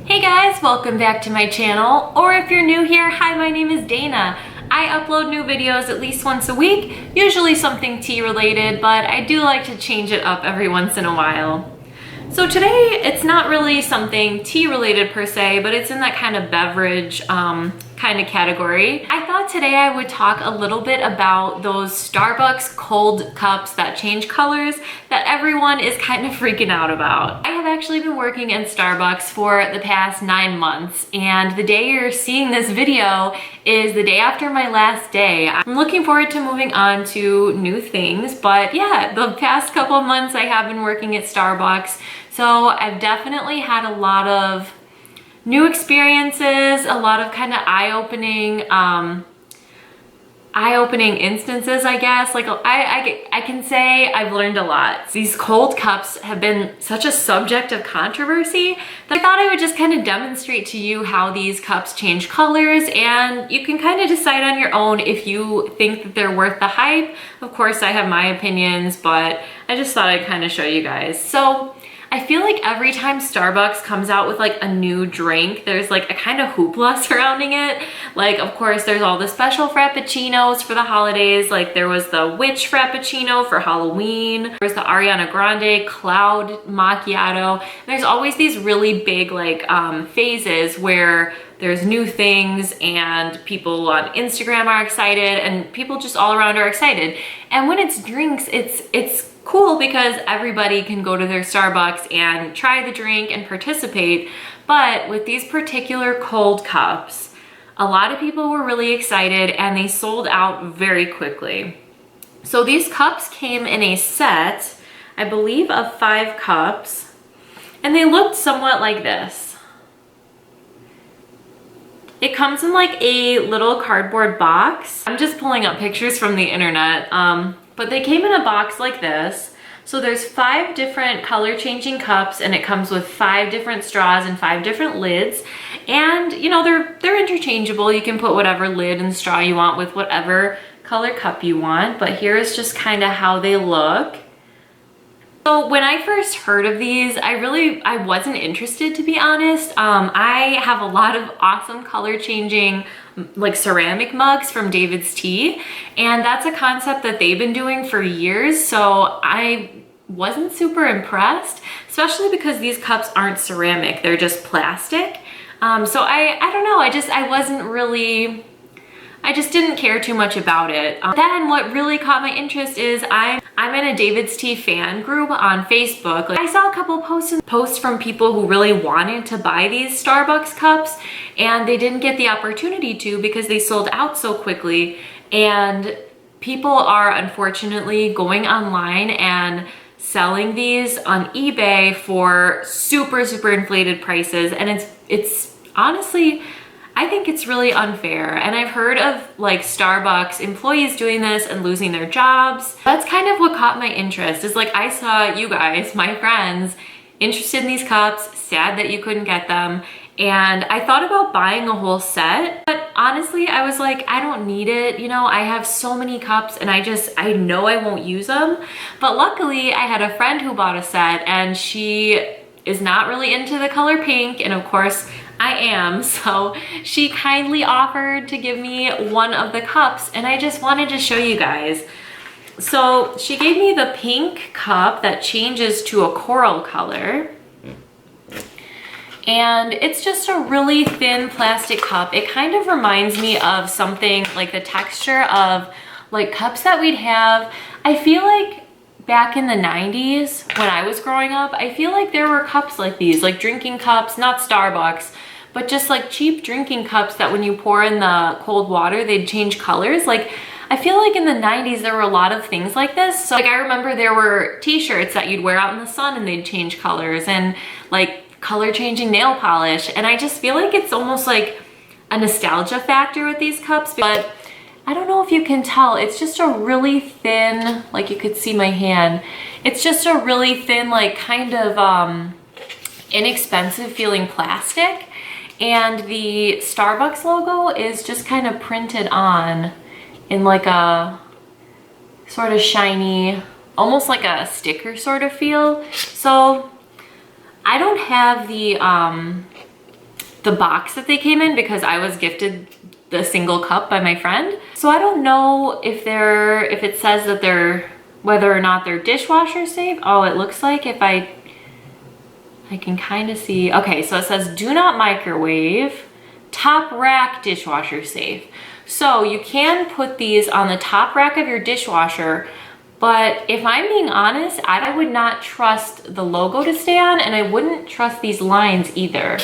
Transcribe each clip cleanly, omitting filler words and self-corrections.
Hey guys, welcome back to my channel, or if you're new here, hi, my name is Dana. I upload new videos at least once a week, usually something tea related, but I do like to change it up every once in a while. So today, it's not really something tea related per se, but it's in that kind of beverage kind of category. I thought today I would talk a little bit about those Starbucks cold cups that change colors that everyone is kind of freaking out about. I have actually been working in Starbucks for the past 9 months, and the day you're seeing this video is the day after my last day. I'm looking forward to moving on to new things, but yeah, the past couple of months I have been working at Starbucks, so I've definitely had a lot of new experiences, a lot of kind of eye-opening instances, I guess. Like I can say I've learned a lot. These cold cups have been such a subject of controversy that I thought I would just kind of demonstrate to you how these cups change colors, and you can kind of decide on your own if you think that they're worth the hype. Of course, I have my opinions, but I just thought I'd kind of show you guys. So I feel like every time Starbucks comes out with like a new drink, there's like a kind of hoopla surrounding it. Like, of course, there's all the special frappuccinos for the holidays. Like there was the witch frappuccino for Halloween. There's the Ariana Grande cloud macchiato. There's always these really big like phases where there's new things and people on Instagram are excited and people just all around are excited. And when it's drinks, it's cool because everybody can go to their Starbucks and try the drink and participate. But with these particular cold cups, a lot of people were really excited and they sold out very quickly. So these cups came in a set, I believe, of 5 cups, and they looked somewhat like this. It comes in like a little cardboard box. I'm just pulling up pictures from the internet. But they came in a box like this. So there's 5 different color changing cups, and it comes with 5 different straws and 5 different lids. And you know, they're interchangeable. You can put whatever lid and straw you want with whatever color cup you want. But here is just kind of how they look. So when I first heard of these, I wasn't interested, to be honest. I have a lot of awesome color changing like ceramic mugs from David's Tea, and that's a concept that they've been doing for years, so I wasn't super impressed, especially because these cups aren't ceramic, they're just plastic. So I don't know, I just didn't care too much about it. Then what really caught my interest is I'm in a David's Tea fan group on Facebook. Like, I saw a couple posts from people who really wanted to buy these Starbucks cups, and they didn't get the opportunity to because they sold out so quickly. And people are unfortunately going online and selling these on eBay for super inflated prices, and it's honestly, I think it's really unfair. And I've heard of like Starbucks employees doing this and losing their jobs. That's kind of what caught my interest, is like I saw you guys, my friends, interested in these cups, sad that you couldn't get them. And I thought about buying a whole set, but honestly, I was like, I don't need it. You know, I have so many cups and I know I won't use them. But luckily I had a friend who bought a set, and she is not really into the color pink, and of course I am, so she kindly offered to give me one of the cups, and I just wanted to show you guys. So she gave me the pink cup that changes to a coral color, and it's just a really thin plastic cup. It kind of reminds me of something like the texture of like cups that we'd have. I feel like back in the 90s when I was growing up, I feel like there were cups like these, like drinking cups, not Starbucks, but just like cheap drinking cups that when you pour in the cold water, they'd change colors. Like, I feel like in the 90s, there were a lot of things like this. So like, I remember there were t-shirts that you'd wear out in the sun and they'd change colors, and like color changing nail polish. And I just feel like it's almost like a nostalgia factor with these cups, but I don't know if you can tell, it's just a really thin, like you could see my hand, it's just a really thin, like kind of inexpensive feeling plastic. And the Starbucks logo is just kind of printed on in like a sort of shiny, almost like a sticker sort of feel. So I don't have the the box that they came in because I was gifted the single cup by my friend. So I don't know if it says that they're, whether or not they're dishwasher safe. Oh, it looks like if I can kind of see. Okay, so it says do not microwave, top rack dishwasher safe. So you can put these on the top rack of your dishwasher, but if I'm being honest, I would not trust the logo to stay on, and I wouldn't trust these lines either.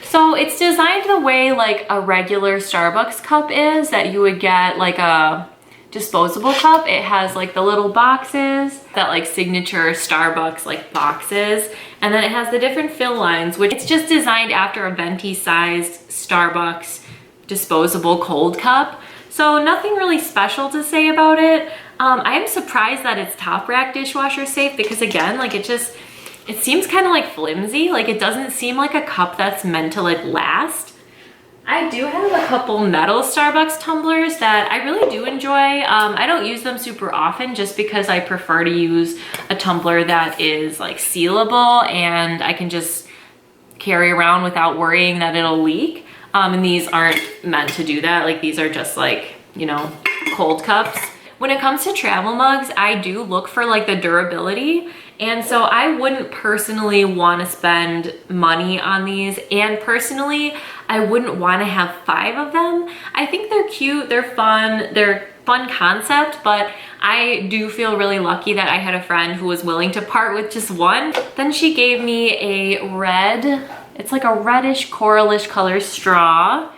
So it's designed the way like a regular Starbucks cup is, that you would get like a disposable cup. It has like the little boxes, that like signature Starbucks like boxes, and then it has the different fill lines, which it's just designed after a venti sized Starbucks disposable cold cup. So nothing really special to say about it. I am surprised that it's top rack dishwasher safe because again, like it seems kind of like flimsy. Like it doesn't seem like a cup that's meant to like last. I do have a couple metal Starbucks tumblers that I really do enjoy. I don't use them super often just because I prefer to use a tumbler that is like sealable and I can just carry around without worrying that it'll leak. And these aren't meant to do that. Like these are just like, you know, cold cups. When it comes to travel mugs, I do look for like the durability. And so I wouldn't personally want to spend money on these. And personally, I wouldn't want to have 5 of them. I think they're cute, they're fun concept, but I do feel really lucky that I had a friend who was willing to part with just one. Then she gave me a red, it's like a reddish coralish color straw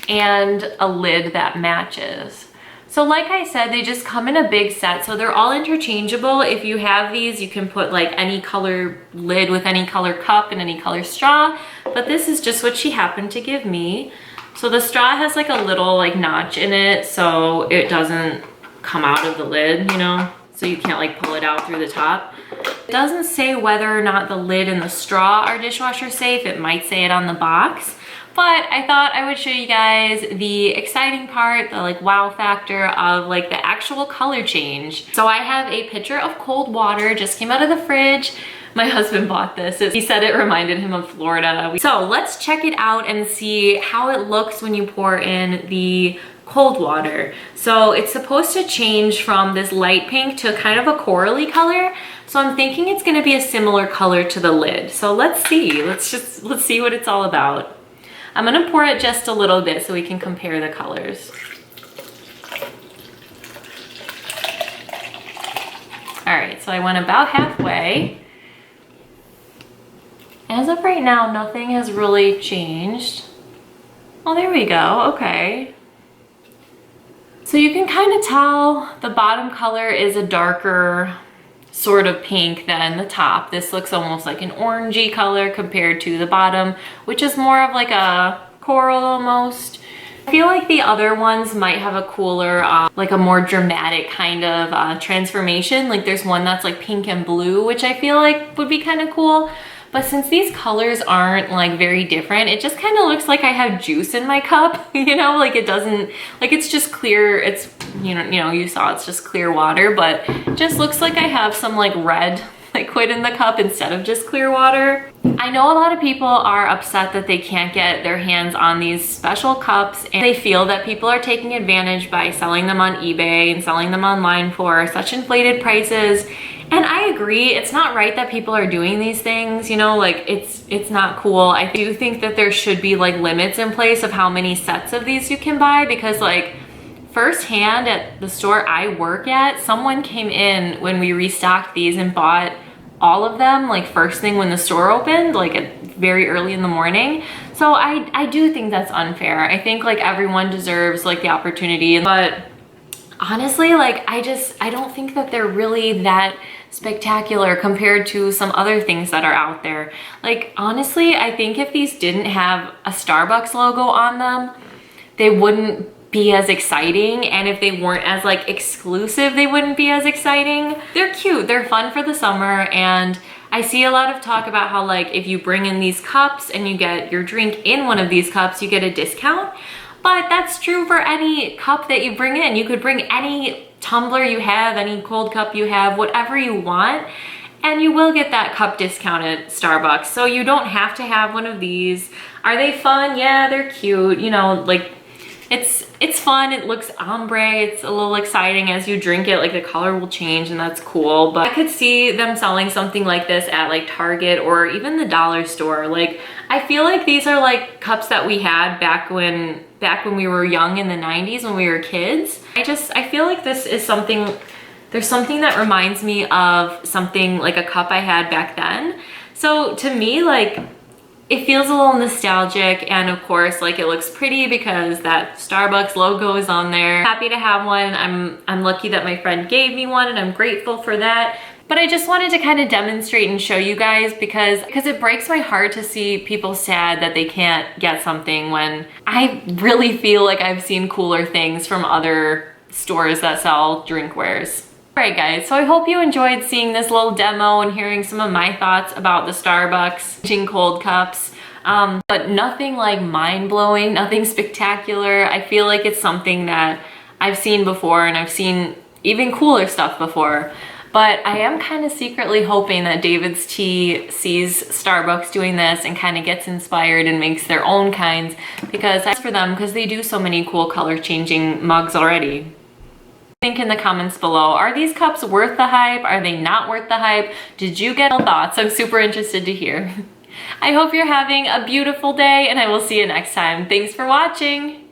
and a lid that matches. So like I said, they just come in a big set, so they're all interchangeable. If you have these, you can put like any color lid with any color cup and any color straw, but this is just what she happened to give me. So the straw has like a little like notch in it, so it doesn't come out of the lid, you know? So you can't like pull it out through the top. It doesn't say whether or not the lid and the straw are dishwasher safe. It might say it on the box. But I thought I would show you guys the exciting part, the like wow factor of like the actual color change. So I have a pitcher of cold water, just came out of the fridge. My husband bought this. He said it reminded him of Florida. So let's check it out and see how it looks when you pour in the cold water. So it's supposed to change from this light pink to kind of a corally color. So I'm thinking it's gonna be a similar color to the lid. So let's see, let's see what it's all about. I'm gonna pour it just a little bit so we can compare the colors. All right, so I went about halfway. As of right now, nothing has really changed. Oh, there we go, okay. So you can kind of tell the bottom color is a darker sort of pink than the top. This looks almost like an orangey color compared to the bottom, which is more of like a coral almost. I feel like the other ones might have a cooler, like a more dramatic kind of transformation. Like there's one that's like pink and blue, which I feel like would be kind of cool. But since these colors aren't like very different, it just kind of looks like I have juice in my cup, you know, like it doesn't, like it's just clear, it's, you know, you saw it's just clear water, but it just looks like I have some like red liquid in the cup instead of just clear water. I know a lot of people are upset that they can't get their hands on these special cups, and they feel that people are taking advantage by selling them on eBay and selling them online for such inflated prices. And I agree, it's not right that people are doing these things, you know, like it's not cool. I do think that there should be like limits in place of how many sets of these you can buy, because like firsthand at the store I work at, someone came in when we restocked these and bought all of them like first thing when the store opened, like very early in the morning. So I do think that's unfair. I think like everyone deserves like the opportunity, but honestly, like I don't think that they're really that spectacular compared to some other things that are out there. Like honestly, I think if these didn't have a Starbucks logo on them, they wouldn't be as exciting, and if they weren't as like exclusive, they wouldn't be as exciting. They're cute, they're fun for the summer, and I see a lot of talk about how like if you bring in these cups and you get your drink in one of these cups, you get a discount. But that's true for any cup that you bring in. You could bring any tumbler you have, any cold cup you have, whatever you want. and you will get that cup discount at Starbucks. So you don't have to have one of these. Are they fun? Yeah, they're cute. You know, like it's fun. It looks ombre. It's a little exciting as you drink it. Like the color will change and that's cool. But I could see them selling something like this at like Target or even the dollar store. Like I feel like these are like cups that we had back when we were young in the 90s when we were kids. I feel like this is something, there's something that reminds me of something like a cup I had back then. So to me, like, it feels a little nostalgic, and of course, like, it looks pretty because that Starbucks logo is on there. Happy to have one. I'm lucky that my friend gave me one, and I'm grateful for that. But I just wanted to kind of demonstrate and show you guys because it breaks my heart to see people sad that they can't get something when I really feel like I've seen cooler things from other stores that sell drinkwares. Alright guys, so I hope you enjoyed seeing this little demo and hearing some of my thoughts about the Starbucks cold cups. But nothing like mind-blowing, nothing spectacular. I feel like it's something that I've seen before, and I've seen even cooler stuff before. But I am kind of secretly hoping that David's Tea sees Starbucks doing this and kind of gets inspired and makes their own kinds, because that's for them, because they do so many cool color changing mugs already. Think in the comments below, are these cups worth the hype? Are they not worth the hype? Did you get thoughts? I'm super interested to hear. I hope you're having a beautiful day, and I will see you next time. Thanks for watching.